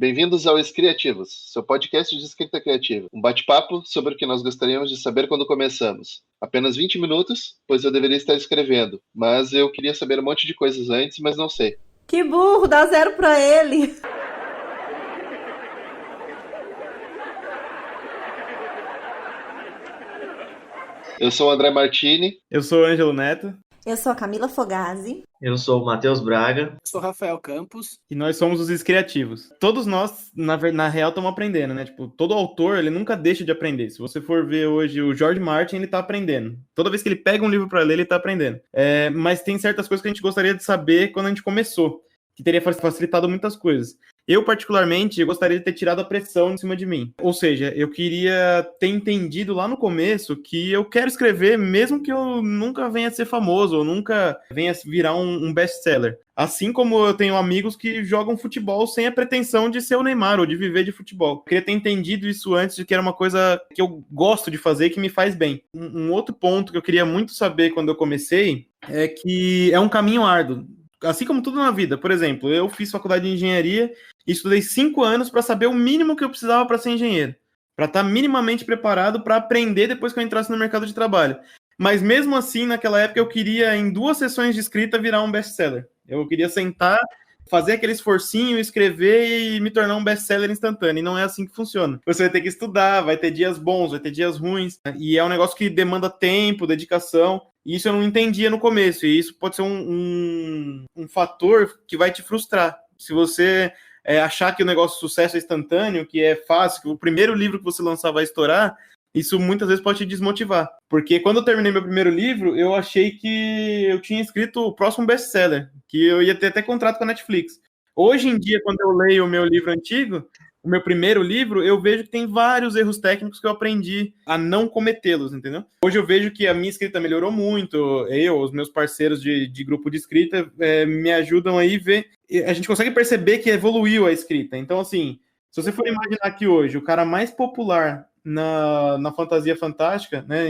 Bem-vindos ao Escriativos, seu podcast de escrita criativa. Um bate-papo sobre o que nós gostaríamos de saber quando começamos. Apenas 20 minutos, pois eu deveria estar escrevendo, mas eu queria saber um monte de coisas antes, mas não sei. Que burro, dá 0 pra ele. Eu sou o André Martini. Eu sou o Ângelo Neto. Eu sou a Camila Fogazzi. Eu sou o Matheus Braga. Eu sou o Rafael Campos. E nós somos os Escriativos. Todos nós, na real, estamos aprendendo, né? Tipo, todo autor, ele nunca deixa de aprender. Se você for ver hoje o George Martin, ele tá aprendendo. Toda vez que ele pega um livro para ler, ele tá aprendendo. Mas tem certas coisas que a gente gostaria de saber quando a gente começou, que teria facilitado muitas coisas. Eu, particularmente, gostaria de ter tirado a pressão em cima de mim. Ou seja, eu queria ter entendido lá no começo que eu quero escrever mesmo que eu nunca venha a ser famoso ou nunca venha a virar um best-seller. Assim como eu tenho amigos que jogam futebol sem a pretensão de ser o Neymar ou de viver de futebol. Eu queria ter entendido isso antes, de que era uma coisa que eu gosto de fazer e que me faz bem. Um outro ponto que eu queria muito saber quando eu comecei é que é um caminho árduo. Assim como tudo na vida. Por exemplo, eu fiz faculdade de engenharia e estudei 5 anos para saber o mínimo que eu precisava para ser engenheiro. Para estar minimamente preparado para aprender depois que eu entrasse no mercado de trabalho. Mas mesmo assim, naquela época, eu queria, em 2 sessões de escrita, virar um best-seller. Eu queria sentar, fazer aquele esforcinho, escrever e me tornar um best-seller instantâneo. E não é assim que funciona. Você vai ter que estudar, vai ter dias bons, vai ter dias ruins. E é um negócio que demanda tempo, dedicação. E isso eu não entendia no começo. E isso pode ser um fator que vai te frustrar. Se você achar que o negócio de sucesso é instantâneo, que é fácil, que o primeiro livro que você lançar vai estourar, isso muitas vezes pode te desmotivar. Porque quando eu terminei meu primeiro livro, eu achei que eu tinha escrito o próximo best-seller, que eu ia ter até contrato com a Netflix. Hoje em dia, quando eu leio o meu livro antigo, o meu primeiro livro, eu vejo que tem vários erros técnicos que eu aprendi a não cometê-los, entendeu? Hoje eu vejo que a minha escrita melhorou muito, os meus parceiros de grupo de escrita me ajudam aí a ver, a gente consegue perceber que evoluiu a escrita. Então, assim, se você for imaginar que hoje o cara mais popular na fantasia fantástica, né,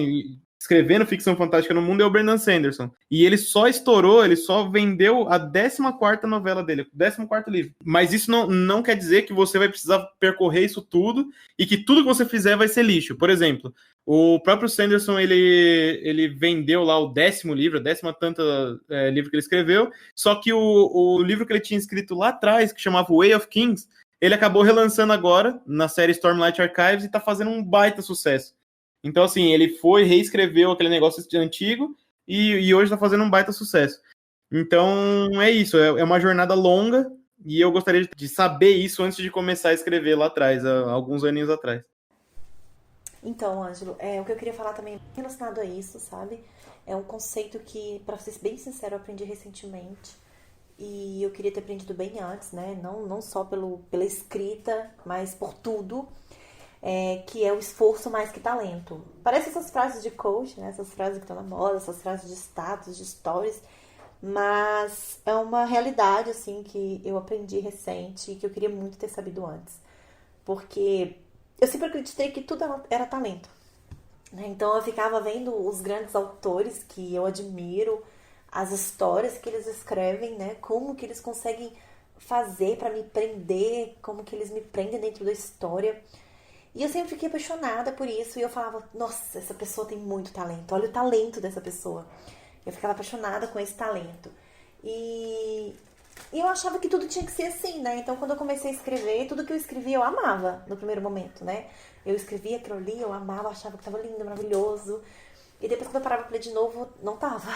escrevendo ficção fantástica no mundo é o Brandon Sanderson. E ele só estourou, ele só vendeu a 14ª novela dele, o 14º livro. Mas isso não quer dizer que você vai precisar percorrer isso tudo e que tudo que você fizer vai ser lixo. Por exemplo, o próprio Sanderson, ele vendeu lá o 10º livro, a 10ª tanta livro que ele escreveu, só que o livro que ele tinha escrito lá atrás, que chamava Way of Kings, ele acabou relançando agora na série Stormlight Archives e tá fazendo um baita sucesso. Então, assim, ele reescreveu aquele negócio antigo e hoje tá fazendo um baita sucesso. Então, é isso. É uma jornada longa e eu gostaria de saber isso antes de começar a escrever lá atrás, há alguns aninhos atrás. Então, Ângelo, o que eu queria falar também relacionado a isso, sabe? É um conceito que, pra ser bem sincero, eu aprendi recentemente. E eu queria ter aprendido bem antes, né? Não só pela escrita, mas por tudo. Que é o esforço mais que talento. Parece essas frases de coach, né? Essas frases que estão na moda, essas frases de status, de stories, mas é uma realidade, assim, que eu aprendi recente e que eu queria muito ter sabido antes. Porque eu sempre acreditei que tudo era talento, né? Então eu ficava vendo os grandes autores que eu admiro, as histórias que eles escrevem, né? Como que eles conseguem fazer para me prender, como que eles me prendem dentro da história. E eu sempre fiquei apaixonada por isso. E eu falava, nossa, essa pessoa tem muito talento. Olha o talento dessa pessoa. Eu ficava apaixonada com esse talento. E eu achava que tudo tinha que ser assim, né? Então, quando eu comecei a escrever, tudo que eu escrevia eu amava no primeiro momento, né? Eu escrevia aquilo ali, eu amava, achava que estava lindo, maravilhoso. E depois, quando eu parava pra ler de novo, não tava,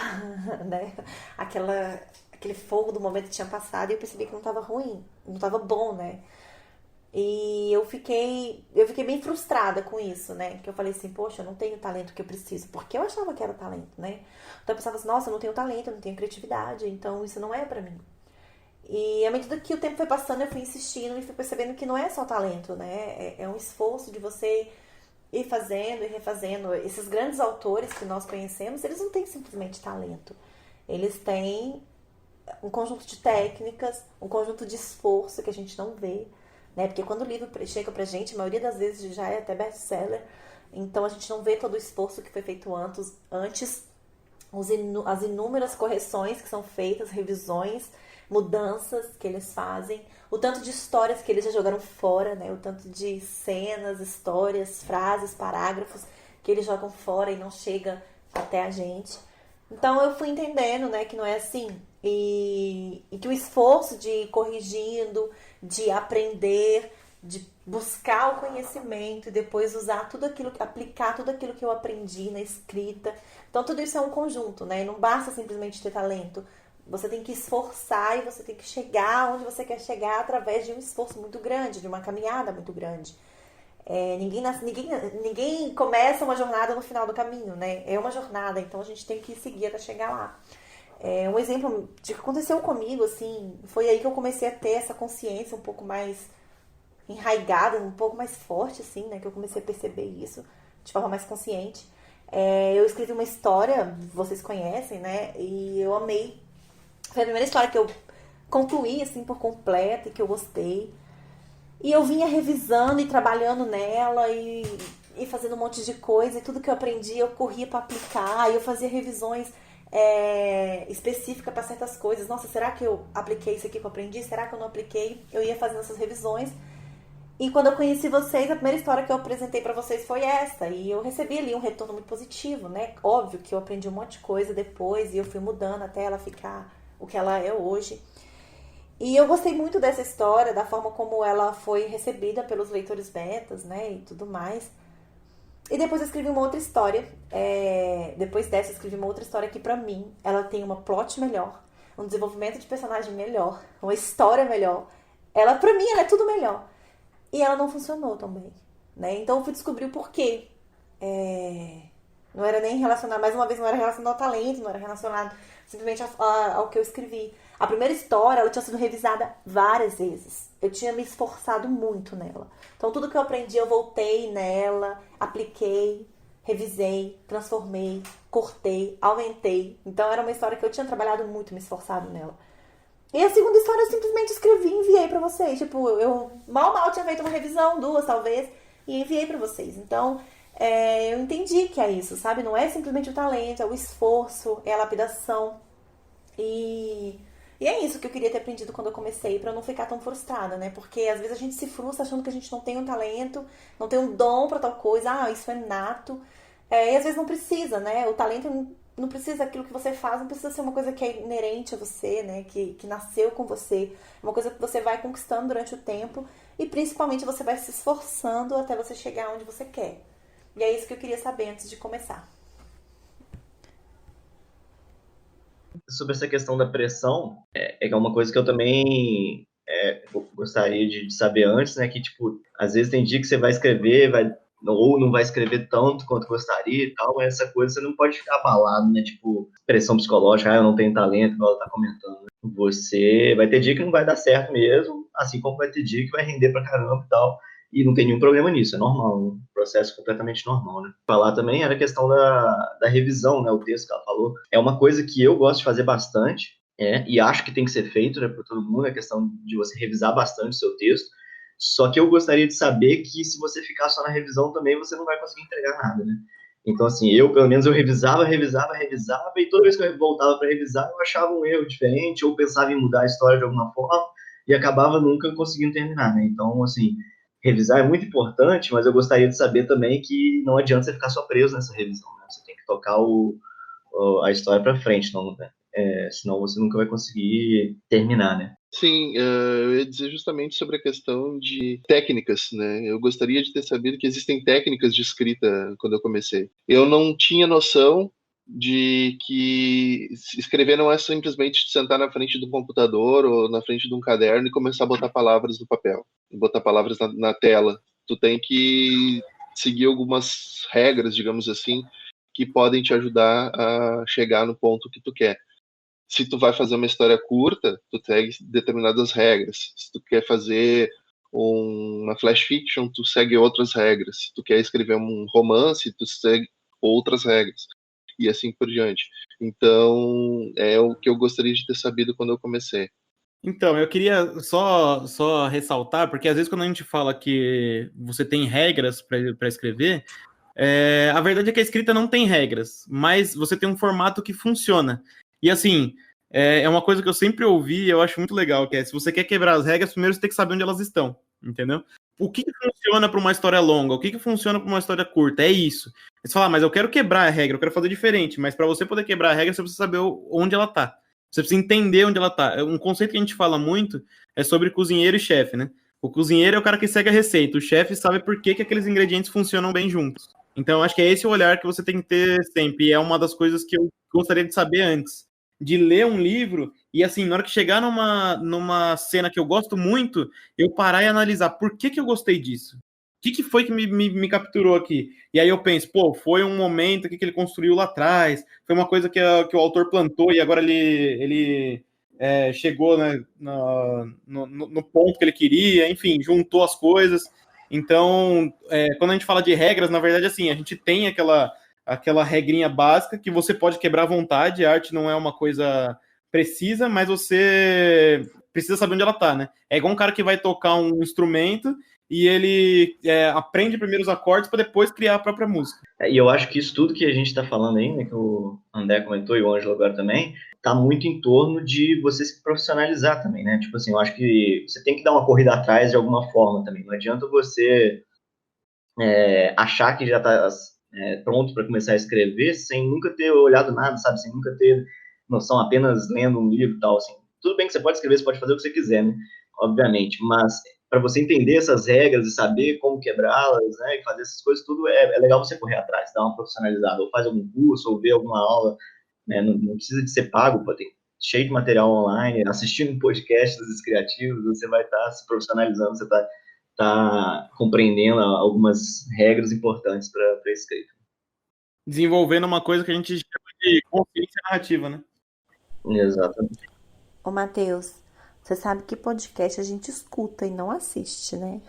né? Aquele fogo do momento tinha passado e eu percebi que não tava ruim, não tava bom, né? E eu fiquei bem frustrada com isso, né? Que eu falei assim, poxa, eu não tenho o talento que eu preciso. Porque eu achava que era talento, né? Então eu pensava assim, nossa, eu não tenho talento, eu não tenho criatividade, então isso não é pra mim. E à medida que o tempo foi passando, eu fui insistindo e fui percebendo que não é só talento, né? É um esforço de você ir fazendo e refazendo. Esses grandes autores que nós conhecemos, eles não têm simplesmente talento. Eles têm um conjunto de técnicas, um conjunto de esforço que a gente não vê, né? Porque quando o livro chega pra gente, a maioria das vezes já é até best-seller, então a gente não vê todo o esforço que foi feito antes, as inúmeras correções que são feitas, revisões, mudanças que eles fazem, o tanto de histórias que eles já jogaram fora, né? O tanto de cenas, histórias, frases, parágrafos que eles jogam fora e não chega até a gente. Então eu fui entendendo, né, que não é assim. E que o esforço de ir corrigindo, de aprender, de buscar o conhecimento e depois usar tudo aquilo, aplicar tudo aquilo que eu aprendi na escrita. Então tudo isso é um conjunto, né? Não basta simplesmente ter talento. Você tem que esforçar e você tem que chegar onde você quer chegar através de um esforço muito grande, de uma caminhada muito grande. Ninguém começa uma jornada no final do caminho, né? É uma jornada, então a gente tem que seguir até chegar lá. Um exemplo de que aconteceu comigo, assim, foi aí que eu comecei a ter essa consciência um pouco mais enraigada, um pouco mais forte, assim, né? Que eu comecei a perceber isso de forma mais consciente. Eu escrevi uma história, vocês conhecem, né? E eu amei. Foi a primeira história que eu concluí, assim, por completo e que eu gostei. E eu vinha revisando e trabalhando nela e fazendo um monte de coisa. E tudo que eu aprendi eu corria para aplicar. E eu fazia revisões específicas para certas coisas. Nossa, será que eu apliquei isso aqui que eu aprendi? Será que eu não apliquei? Eu ia fazendo essas revisões. E quando eu conheci vocês, a primeira história que eu apresentei para vocês foi essa. E eu recebi ali um retorno muito positivo, né? Óbvio que eu aprendi um monte de coisa depois e eu fui mudando até ela ficar o que ela é hoje. E eu gostei muito dessa história, da forma como ela foi recebida pelos leitores betas, né, e tudo mais. E depois eu escrevi uma outra história. Depois dessa, eu escrevi uma outra história que, pra mim, ela tem uma plot melhor, um desenvolvimento de personagem melhor, uma história melhor. Pra mim, ela é tudo melhor. E ela não funcionou tão bem, né? Então eu fui descobrir o porquê. Não era nem relacionado, mais uma vez, não era relacionado ao talento, não era relacionado simplesmente ao que eu escrevi. A primeira história, ela tinha sido revisada várias vezes. Eu tinha me esforçado muito nela. Então, tudo que eu aprendi, eu voltei nela, apliquei, revisei, transformei, cortei, aumentei. Então, era uma história que eu tinha trabalhado muito, me esforçado nela. E a segunda história, eu simplesmente escrevi e enviei pra vocês. Tipo, eu mal tinha feito uma revisão, 2 talvez, e enviei pra vocês. Então, eu entendi que é isso, sabe? Não é simplesmente o talento, é o esforço, é a lapidação. E é isso que eu queria ter aprendido quando eu comecei, pra eu não ficar tão frustrada, né? Porque às vezes a gente se frustra achando que a gente não tem um talento, não tem um dom pra tal coisa, isso é nato. E às vezes não precisa, né? O talento não precisa, aquilo que você faz, não precisa ser uma coisa que é inerente a você, né? Que nasceu com você. É uma coisa que você vai conquistando durante o tempo e principalmente você vai se esforçando até você chegar onde você quer. E é isso que eu queria saber antes de começar. Sobre essa questão da pressão, é uma coisa que eu também gostaria de saber antes, né? Que, tipo, às vezes tem dia que você vai escrever, ou não vai escrever tanto quanto gostaria e tal, mas essa coisa você não pode ficar abalado, né? Tipo, pressão psicológica, eu não tenho talento, igual ela tá comentando. Né? Você vai ter dia que não vai dar certo mesmo, assim como vai ter dia que vai render pra caramba e tal. E não tem nenhum problema nisso, é normal, um processo completamente normal, né? Falar também era a questão da revisão, né? O texto que ela falou. É uma coisa que eu gosto de fazer bastante, e acho que tem que ser feito, né, por todo mundo, a questão de você revisar bastante o seu texto. Só que eu gostaria de saber que se você ficar só na revisão também, você não vai conseguir entregar nada, né? Então, assim, pelo menos, eu revisava, e toda vez que eu voltava para revisar, eu achava um erro diferente, ou pensava em mudar a história de alguma forma, e acabava nunca conseguindo terminar, né? Então, assim, revisar é muito importante, mas eu gostaria de saber também que não adianta você ficar só preso nessa revisão, né? Você tem que tocar a história para frente, senão você nunca vai conseguir terminar, né? Sim, eu ia dizer justamente sobre a questão de técnicas, né? Eu gostaria de ter sabido que existem técnicas de escrita quando eu comecei. Eu não tinha noção de que escrever não é simplesmente sentar na frente do computador ou na frente de um caderno e começar a botar palavras no papel, botar palavras na tela. Tu tem que seguir algumas regras, digamos assim, que podem te ajudar a chegar no ponto que tu quer. Se tu vai fazer uma história curta, tu segue determinadas regras. Se tu quer fazer uma flash fiction, tu segue outras regras. Se tu quer escrever um romance, tu segue outras regras. E assim por diante. Então, é o que eu gostaria de ter sabido quando eu comecei. Então, eu queria só ressaltar, porque às vezes quando a gente fala que você tem regras para escrever, a verdade é que a escrita não tem regras, mas você tem um formato que funciona. E assim, é uma coisa que eu sempre ouvi e eu acho muito legal, que é, se você quer quebrar as regras, primeiro você tem que saber onde elas estão, entendeu? O que funciona para uma história longa? O que funciona para uma história curta? É isso. Você fala, mas eu quero quebrar a regra, eu quero fazer diferente, mas para você poder quebrar a regra, você precisa saber onde ela tá. Você precisa entender onde ela tá. Um conceito que a gente fala muito é sobre cozinheiro e chefe, né? O cozinheiro é o cara que segue a receita, o chefe sabe por que aqueles ingredientes funcionam bem juntos. Então, eu acho que é esse o olhar que você tem que ter sempre, e é uma das coisas que eu gostaria de saber antes. De ler um livro, e assim, na hora que chegar numa cena que eu gosto muito, eu parar e analisar por que eu gostei disso. O que foi que me capturou aqui? E aí eu penso, pô, foi um momento que ele construiu lá atrás, foi uma coisa que o autor plantou e agora ele chegou, né, no ponto que ele queria, enfim, juntou as coisas. Então, quando a gente fala de regras, na verdade, assim, a gente tem aquela regrinha básica que você pode quebrar à vontade, a arte não é uma coisa precisa, mas você precisa saber onde ela tá, né? É igual um cara que vai tocar um instrumento e ele aprende primeiro os acordes para depois criar a própria música. E eu acho que isso tudo que a gente está falando aí, né, que o André comentou e o Ângelo agora também, tá muito em torno de você se profissionalizar também, né? Tipo assim, eu acho que você tem que dar uma corrida atrás de alguma forma também. Não adianta você achar que já está pronto para começar a escrever sem nunca ter olhado nada, sabe? Sem nunca ter noção, apenas lendo um livro e tal, assim. Tudo bem que você pode escrever, você pode fazer o que você quiser, né? Obviamente, mas para você entender essas regras e saber como quebrá-las, né, e fazer essas coisas, tudo é legal você correr atrás, dar uma profissionalizada, ou faz algum curso, ou ver alguma aula, né, não precisa de ser pago, pô, tem cheio de material online, assistindo um podcast dos criativos, você vai estar se profissionalizando, você está compreendendo algumas regras importantes para a escrita. Desenvolvendo uma coisa que a gente chama de consciência narrativa, né? Exatamente. Ô, Matheus, você sabe que podcast a gente escuta e não assiste, né?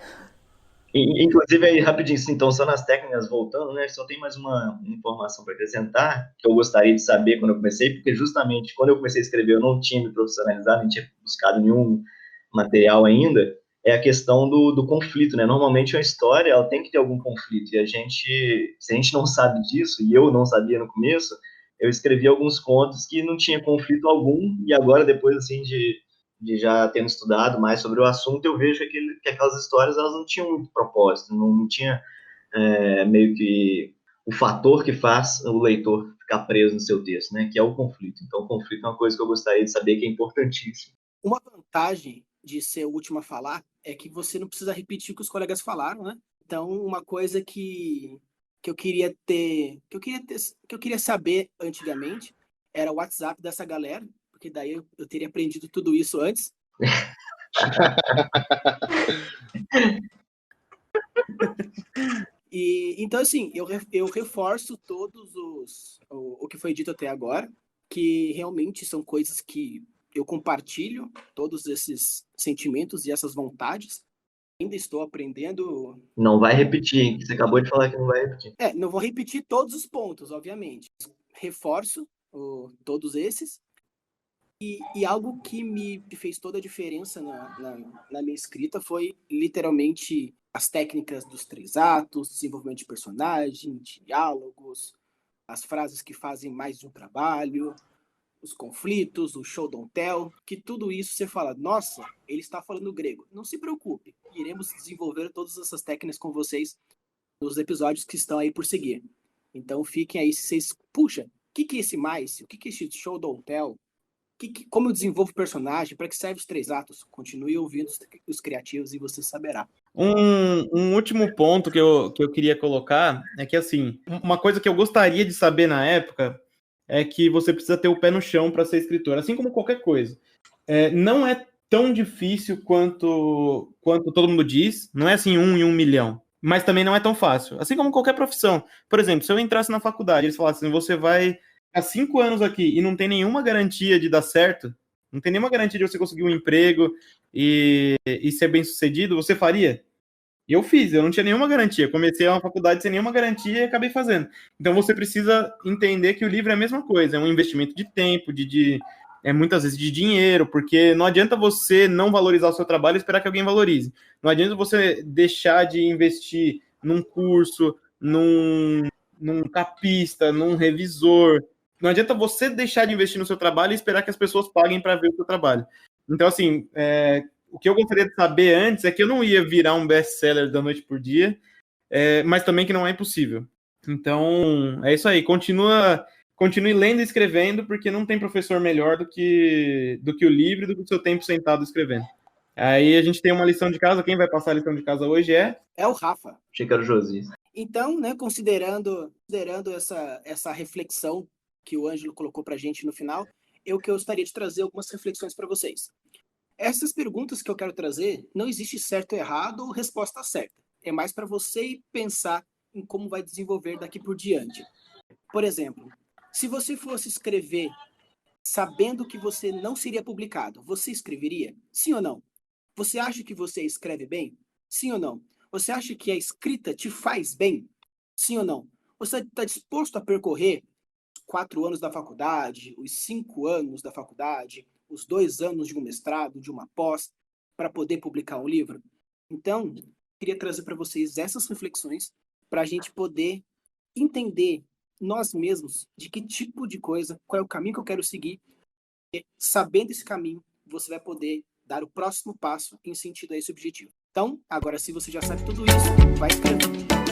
Inclusive, aí, rapidinho, então, só nas técnicas, voltando, né, só tem mais uma informação para acrescentar, que eu gostaria de saber quando eu comecei, porque justamente quando eu comecei a escrever, eu não tinha me profissionalizado, não tinha buscado nenhum material ainda, é a questão do conflito, né? Normalmente uma história, ela tem que ter algum conflito, e se a gente não sabe disso, e eu não sabia no começo, eu escrevi alguns contos que não tinha conflito algum, e agora, depois, assim, de já tendo estudado mais sobre o assunto, eu vejo que aquelas histórias elas não tinham muito propósito, não tinha meio que o fator que faz o leitor ficar preso no seu texto, né? Que é o conflito. Então, o conflito é uma coisa que eu gostaria de saber que é importantíssimo. Uma vantagem de ser o último a falar é que você não precisa repetir o que os colegas falaram, né? Então, uma coisa que eu queria saber antigamente era o WhatsApp dessa galera, porque daí eu teria aprendido tudo isso antes. Então, assim, eu reforço o que foi dito até agora, que realmente são coisas que eu compartilho, todos esses sentimentos e essas vontades. Ainda estou aprendendo. Não vai repetir, hein? Você acabou de falar que não vai repetir. Não vou repetir todos os pontos, obviamente. Reforço todos esses. E algo que me fez toda a diferença na minha escrita foi literalmente as técnicas dos 3 atos, desenvolvimento de personagem, diálogos, as frases que fazem mais de um trabalho, os conflitos, o show don't tell, que tudo isso você fala, nossa, ele está falando grego. Não se preocupe, iremos desenvolver todas essas técnicas com vocês nos episódios que estão aí por seguir. Então fiquem aí, se vocês, puxa, o que é esse mais? O que é esse show don't tell? Como eu desenvolvo personagem? Para que serve os 3 atos? Continue ouvindo os criativos e você saberá. Um último ponto que eu queria colocar é que, assim, uma coisa que eu gostaria de saber na época é que você precisa ter o pé no chão para ser escritor, assim como qualquer coisa. Não é tão difícil quanto todo mundo diz, não é assim 1 em 1 milhão, mas também não é tão fácil, assim como qualquer profissão. Por exemplo, se eu entrasse na faculdade, eles falassem, você vai há 5 anos aqui e não tem nenhuma garantia de dar certo, não tem nenhuma garantia de você conseguir um emprego e ser bem sucedido, você faria? E eu fiz, eu não tinha nenhuma garantia. Comecei uma faculdade sem nenhuma garantia e acabei fazendo. Então você precisa entender que o livro é a mesma coisa, é um investimento de tempo, muitas vezes de dinheiro, porque não adianta você não valorizar o seu trabalho e esperar que alguém valorize. Não adianta você deixar de investir num curso, num capista, num revisor, não adianta você deixar de investir no seu trabalho e esperar que as pessoas paguem para ver o seu trabalho. Então, assim, o que eu gostaria de saber antes é que eu não ia virar um best-seller da noite por dia, mas também que não é impossível. Então, é isso aí. Continue lendo e escrevendo, porque não tem professor melhor do que o livro, do que o seu tempo sentado escrevendo. Aí a gente tem uma lição de casa. Quem vai passar a lição de casa hoje é o Rafa. Achei que era o Josias. Então, né, considerando essa reflexão que o Ângelo colocou para a gente no final, eu gostaria de trazer algumas reflexões para vocês. Essas perguntas que eu quero trazer, não existe certo ou errado ou resposta certa. É mais para você pensar em como vai desenvolver daqui por diante. Por exemplo, se você fosse escrever sabendo que você não seria publicado, você escreveria? Sim ou não? Você acha que você escreve bem? Sim ou não? Você acha que a escrita te faz bem? Sim ou não? Você está disposto a percorrer os 4 anos da faculdade, os 5 anos da faculdade, os 2 anos de um mestrado, de uma pós, para poder publicar um livro? Então, queria trazer para vocês essas reflexões para a gente poder entender nós mesmos de que tipo de coisa, qual é o caminho que eu quero seguir. E, sabendo esse caminho, você vai poder dar o próximo passo em sentido a esse objetivo. Então, agora se você já sabe tudo isso, vai escrever.